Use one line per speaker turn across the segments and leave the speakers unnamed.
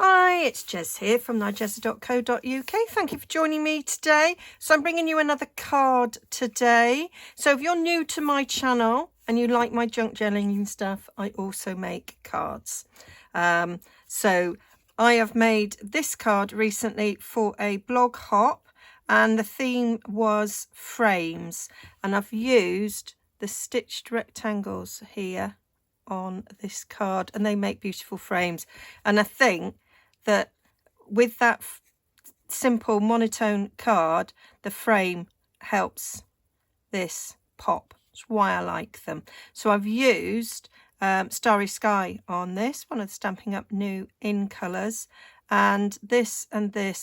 Hi, it's Jez here from Nigezza.co.uk. Thank you for joining me today. So I'm bringing you another card today. So if you're new to my channel and you like my junk journaling stuff, I also make cards. So I have made this card recently for a blog hop and the theme was frames. And I've used the stitched rectangles here on this card and they make beautiful frames. And I think that with that simple monotone card, the frame helps this pop. That's why I like them. So I've used Starry Sky on this, one of the Stampin' Up! New in colours, and this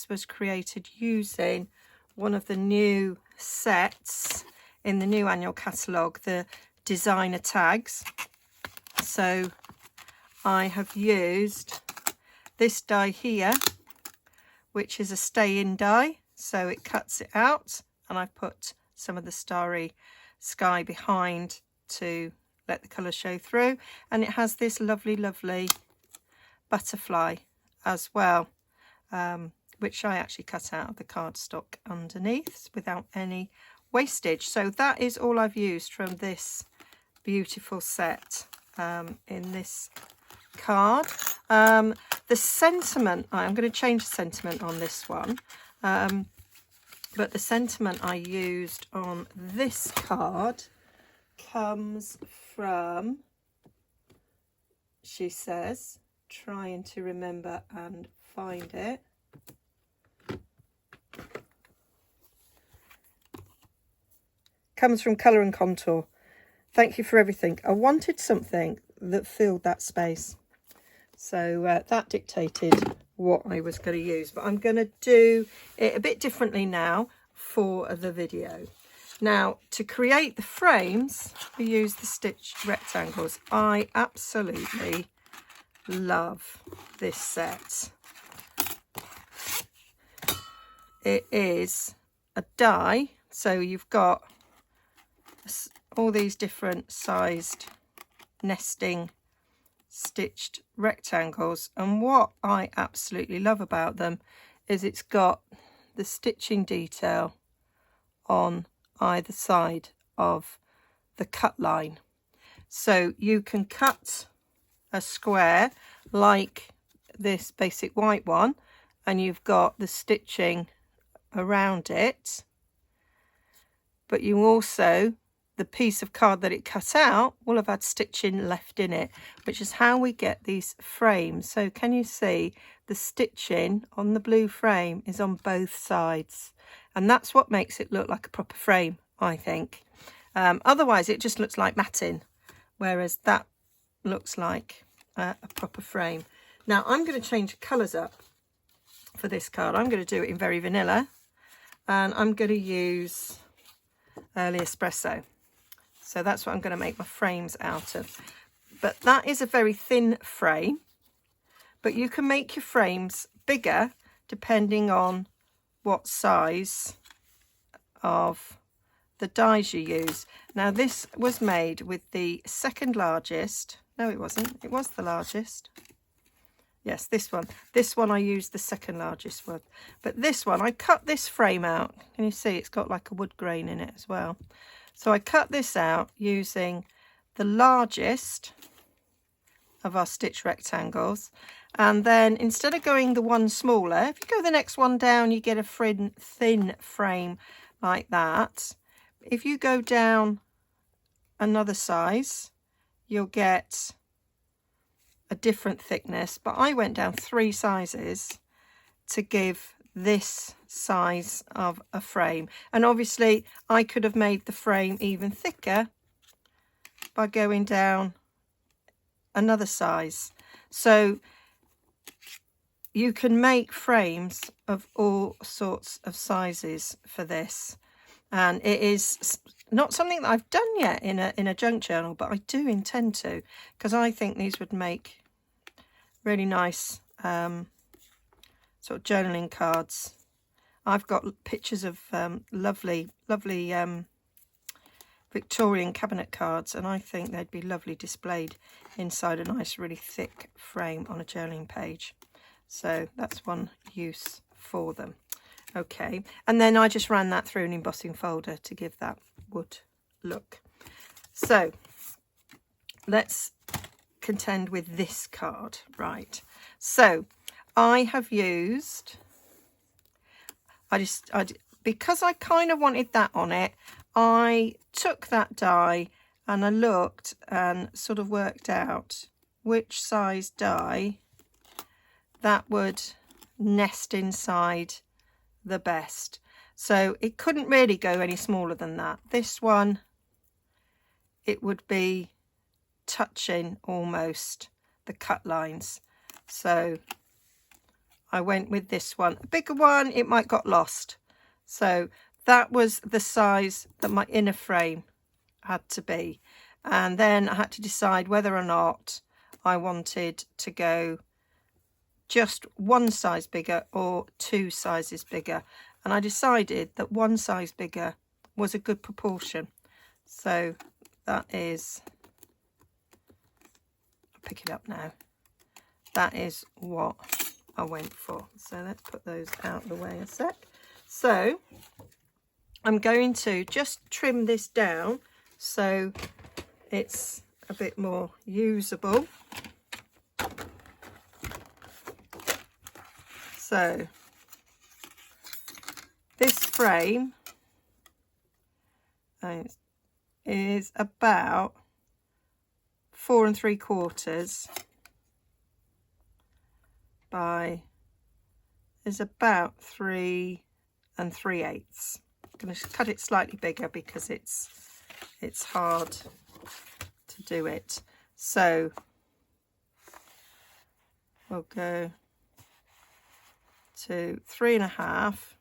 was created using one of the new sets in the new annual catalogue, the designer tags. So I have used this die here, which is a stay-in die, so it cuts it out, and I put some of the Starry Sky behind to let the colour show through, and it has this lovely butterfly as well, which I actually cut out of the cardstock underneath without any wastage. So that is all I've used from this beautiful set in this card. The sentiment, I'm going to change the sentiment on this one, but the sentiment I used on this card comes from, she says, trying to remember and find it, comes from Colour and Contour. Thank you for everything. I wanted something that filled that space. So that dictated what I was going to use. But I'm going to do it a bit differently now for the video. Now, to create the frames, we use the stitched rectangles. I absolutely love this set. It is a die, so you've got all these different sized nesting stitched rectangles, and what I absolutely love about them is it's got the stitching detail on either side of the cut line, so you can cut a square like this basic white one and you've got the stitching around it, but you also, the piece of card that it cut out will have had stitching left in it, which is how we get these frames. So can you see the stitching on the blue frame is on both sides, and that's what makes it look like a proper frame, I think. Otherwise it just looks like matting, whereas that looks like a proper frame. Now I'm going to change the colours up for this card. I'm going to do it in Very Vanilla, and I'm going to use Early Espresso. So that's what I'm going to make my frames out of. But that is a very thin frame, but you can make your frames bigger depending on what size of the dies you use. Now this was made with the second largest. No, it wasn't. It was the largest. Yes, this one. This one I used the second largest one. But this one, I cut this frame out. Can you see it's got like a wood grain in it as well? So I cut this out using the largest of our stitch rectangles, and then instead of going the one smaller, if you go the next one down you get a thin frame like that. If you go down another size you'll get a different thickness, but I went down 3 sizes to give this size of a frame, and obviously I could have made the frame even thicker by going down another size. So you can make frames of all sorts of sizes for this, and it is not something that I've done yet in a junk journal, but I do intend to, because I think these would make really nice sort of journaling cards. I've got pictures of lovely Victorian cabinet cards, and I think they'd be lovely displayed inside a nice really thick frame on a journaling page. So that's one use for them. Okay, and then I just ran that through an embossing folder to give that wood look. So let's contend with this card. Right, so I have used, because I kind of wanted that on it, I took that die and I looked and sort of worked out which size die that would nest inside the best. So it couldn't really go any smaller than that. This one, it would be touching almost the cut lines. So I went with this one. A bigger one, it might got lost. So that was the size that my inner frame had to be. And then I had to decide whether or not I wanted to go just one size bigger or two sizes bigger. And I decided that one size bigger was a good proportion. So that is, I'll pick it up now. That is what I went for. So let's put those out of the way a sec. So I'm going to just trim this down so it's a bit more usable. So this frame is about 4 3/4 by, is about 3 3/8. I'm going to cut it slightly bigger because it's hard to do it. So we'll go to 3.5.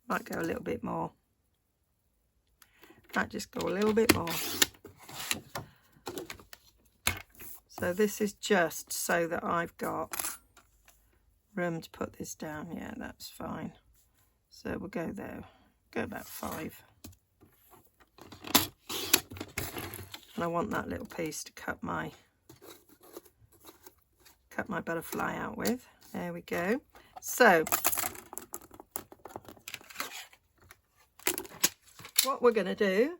Might go a little bit more. Might just go a little bit more. So this is just so that I've got room to put this down. Yeah, that's fine. So we'll go there. Go about 5. And I want that little piece to cut my butterfly out with. There we go. So what we're going to do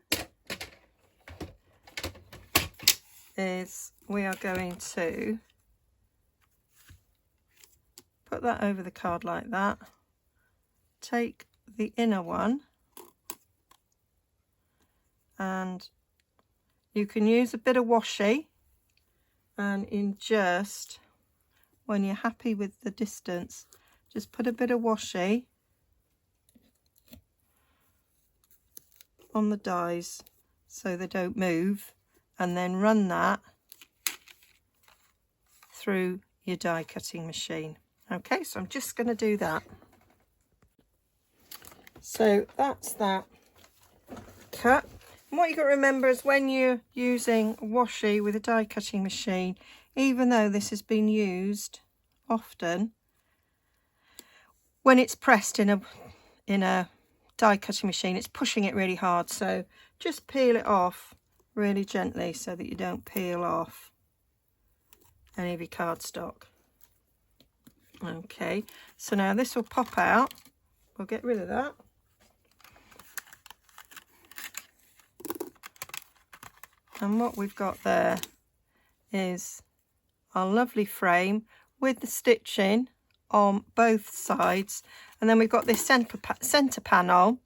is we are going to put that over the card like that. Take the inner one, and you can use a bit of washi, and in just, when you're happy with the distance, just put a bit of washi on the dies so they don't move, and then run that through your die cutting machine. Okay, so I'm just going to do that. So that's that cut. And what you've got to remember is when you're using washi with a die cutting machine, even though this has been used often, when it's pressed in a die cutting machine, it's pushing it really hard. So just peel it off really gently so that you don't peel off any of your cardstock. Okay, so now this will pop out. We'll get rid of that. And what we've got there is our lovely frame with the stitching on both sides. And then we've got this centre panel,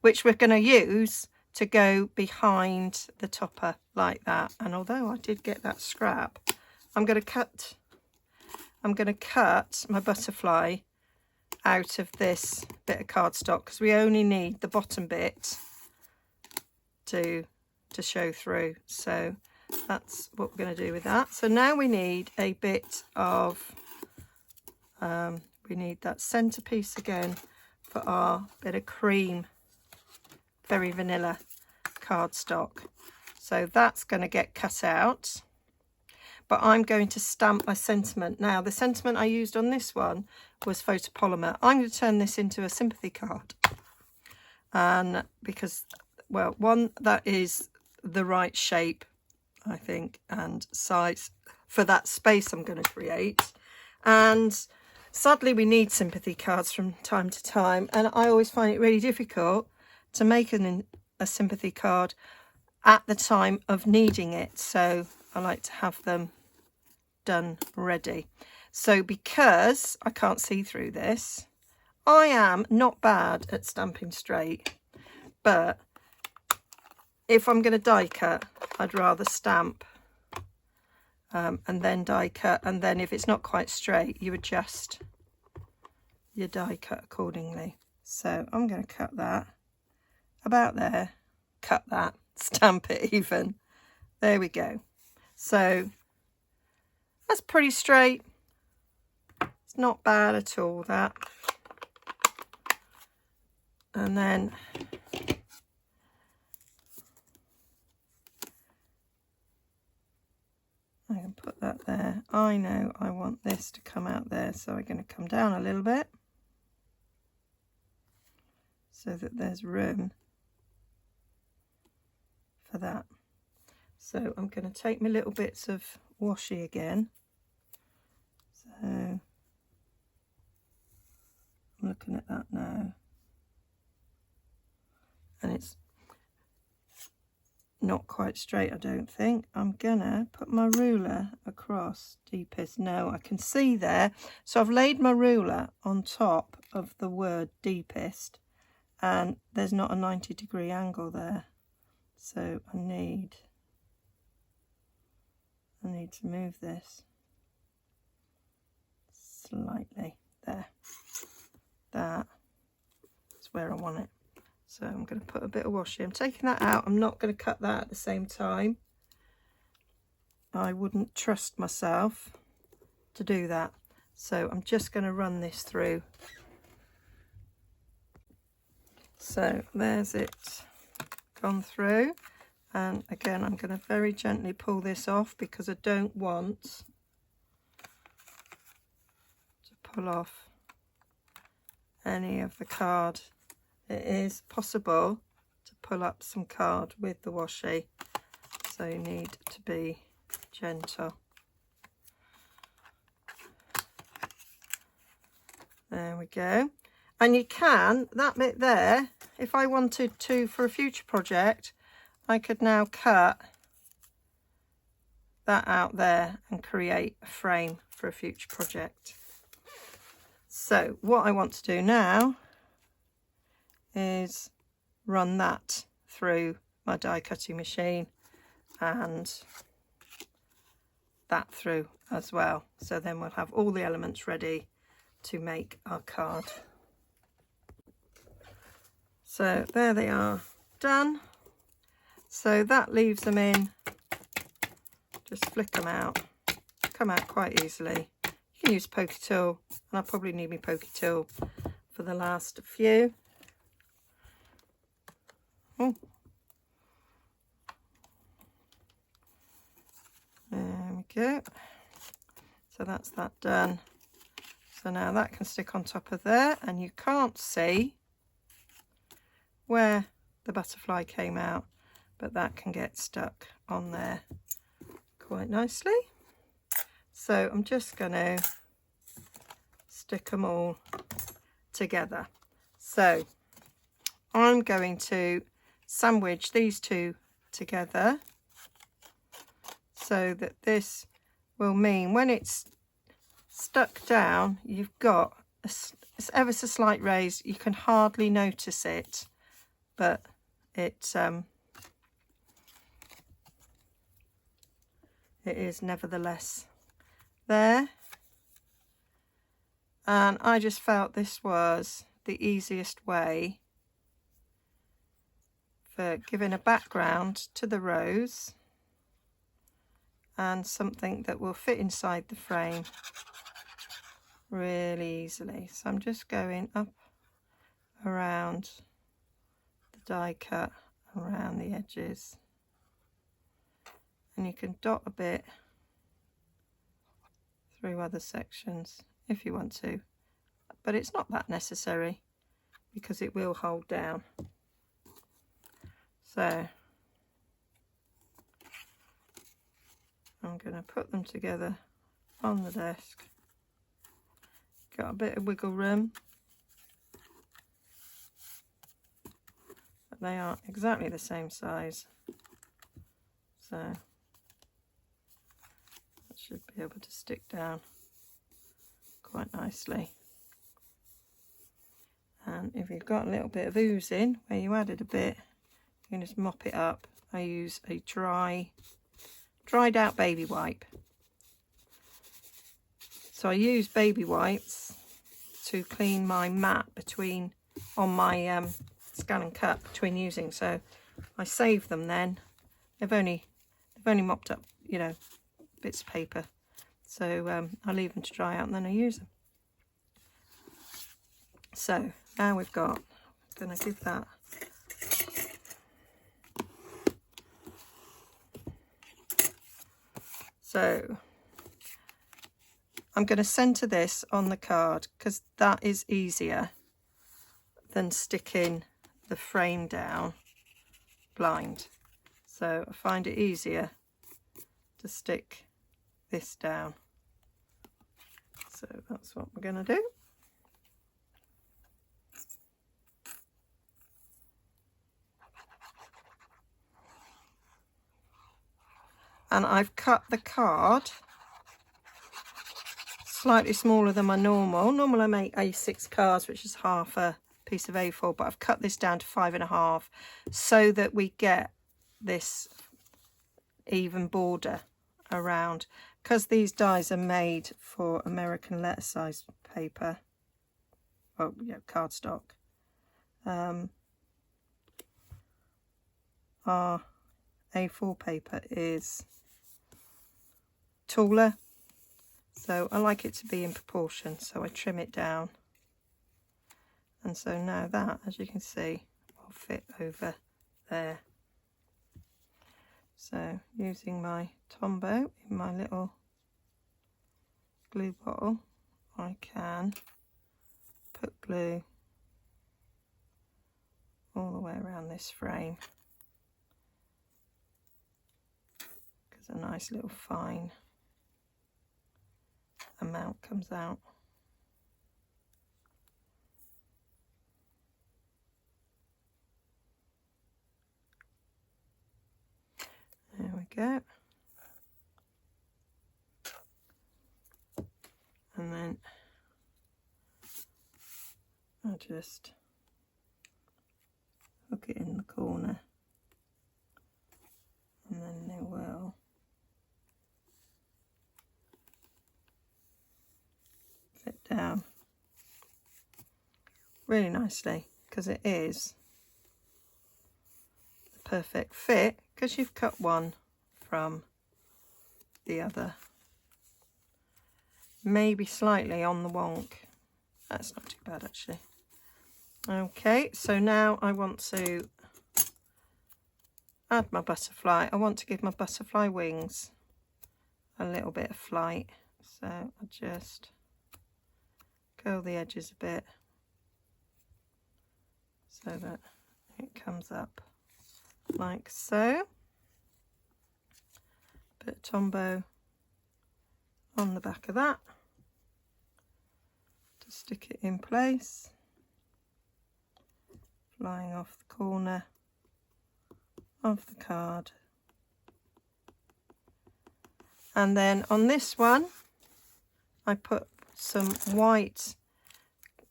which we're going to use to go behind the topper like that. And although I did get that scrap, I'm going to cut my butterfly out of this bit of cardstock because we only need the bottom bit to show through. So that's what we're going to do with that. So now we need a bit of we need that centerpiece again for our bit of cream, very vanilla cardstock. So that's going to get cut out, but I'm going to stamp my sentiment. Now the sentiment I used on this one was photopolymer. I'm going to turn this into a sympathy card, and because, well, one, that is the right shape, I think, and size for that space I'm going to create. And sadly, we need sympathy cards from time to time, and I always find it really difficult to make a sympathy card at the time of needing it. So I like to have them done ready. So because I can't see through this, I am not bad at stamping straight, but if I'm going to die cut, I'd rather stamp and then die cut, and then if it's not quite straight, you adjust your die cut accordingly. So I'm going to cut that about there, cut that, stamp it even. There we go. So that's pretty straight. It's not bad at all, that. And then I can put that there. I know I want this to come out there, so I'm going to come down a little bit so that there's room for that. So I'm going to take my little bits of washi again. So I'm looking at that now, and it's not quite straight, I don't think. I'm gonna put my ruler across deepest. No, I can see there. So I've laid my ruler on top of the word deepest, and there's not a 90-degree angle there. So I need to move this slightly there. That's where I want it. So I'm going to put a bit of washi. I'm taking that out. I'm not going to cut that at the same time. I wouldn't trust myself to do that. So I'm just going to run this through. So there's it gone through. And again, I'm going to very gently pull this off because I don't want to pull off any of the card. It is possible to pull up some card with the washi, so you need to be gentle. There we go. And you can, that bit there, if I wanted to for a future project, I could now cut that out there and create a frame for a future project. So what I want to do now is run that through my die cutting machine and that through as well. So then we'll have all the elements ready to make our card. So there they are, done. So that leaves them in, just flick them out, come out quite easily. You can use a pokey tool, and I'll probably need my pokey tool for the last few. Oh. There we go. So that's that done. So now that can stick on top of there, and you can't see where the butterfly came out, but that can get stuck on there quite nicely. So I'm just going to stick them all together. So I'm going to sandwich these two together so that this will mean when it's stuck down, you've got it's ever so slight raise. You can hardly notice it, but it is nevertheless there. And I just felt this was the easiest way for giving a background to the rose and something that will fit inside the frame really easily. So I'm just going up around the die cut, around the edges, and you can dot a bit through other sections if you want to, but it's not that necessary because it will hold down. So I'm going to put them together on the desk. Got a bit of wiggle room, but they aren't exactly the same size, so that should be able to stick down quite nicely. And if you've got a little bit of oozing where you added a bit, you can just mop it up. I use a dried out baby wipe. So I use baby wipes to clean my mat on my Scan and Cut between using. So I save them then. They've only mopped up, you know, bits of paper. So I leave them to dry out and then I use them. So now we've got, I'm going to give that so I'm going to centre this on the card because that is easier than sticking the frame down blind. So I find it easier to stick this down. So that's what we're going to do. And I've cut the card slightly smaller than my normal. Normally I make A6 cards, which is half a piece of A4, but I've cut this down to 5.5 so that we get this even border around, because these dies are made for American letter size paper, well, yeah, cardstock. Our A4 paper is taller, so I like it to be in proportion, so I trim it down. And so now that, as you can see, will fit over there. So using my Tombow in my little glue bottle, I can put glue all the way around this frame, because a nice little fine amount comes out. There we go. And then I'll just hook it in the corner, and then they will fit down really nicely, because it is the perfect fit, because you've cut one from the other. Maybe slightly on the wonk. That's not too bad actually. Okay, so now I want to add my butterfly. I want to give my butterfly wings a little bit of flight. So I just curl the edges a bit so that it comes up like so. Bit of Tombow on the back of that to stick it in place, flying off the corner of the card. And then on this one I put some white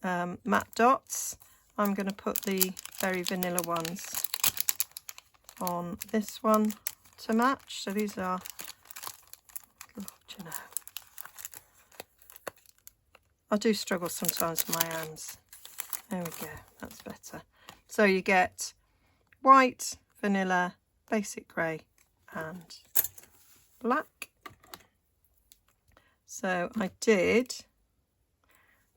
matte dots. I'm going to put the very vanilla ones on this one to match. So these are, oh, do you know, I do struggle sometimes with my hands. There we go, that's better. So you get white, vanilla, basic grey and black. So I did,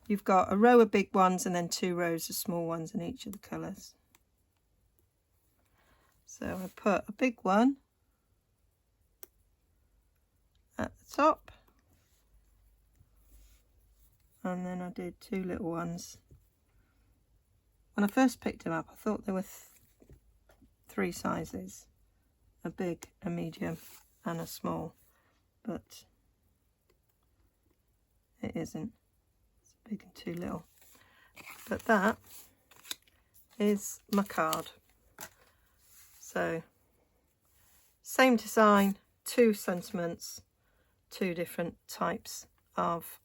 you've got a row of big ones and then 2 rows of small ones in each of the colours. So I put a big one at the top, and then I did 2 little ones. When I first picked them up, I thought there were 3 sizes, a big, a medium and a small, but it isn't. It's big and too little. But that is my card. So same design, 2 sentiments, 2 different types of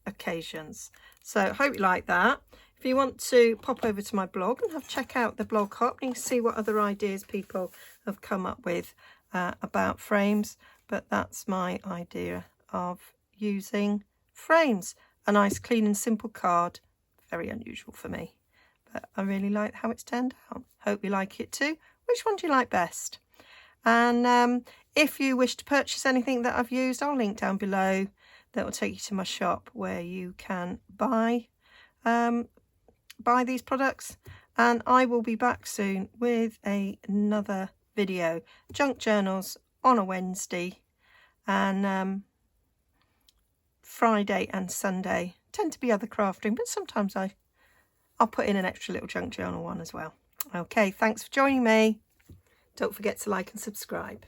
occasions. So hope you like that. If you want to pop over to my blog and check out the blog hop, you can see what other ideas people have come up with about frames. But that's my idea of using frames. A nice clean and simple card. Very unusual for me, but I really like how it's turned out. Hope you like it too. Which one do you like best? And if you wish to purchase anything that I've used, I'll link down below. That will take you to my shop where you can buy these products. And I will be back soon with another video. Junk journals on a Wednesday, and Friday and Sunday tend to be other crafting, but sometimes I'll put in an extra little junk journal one as well. Okay, thanks for joining me. Don't forget to like and subscribe.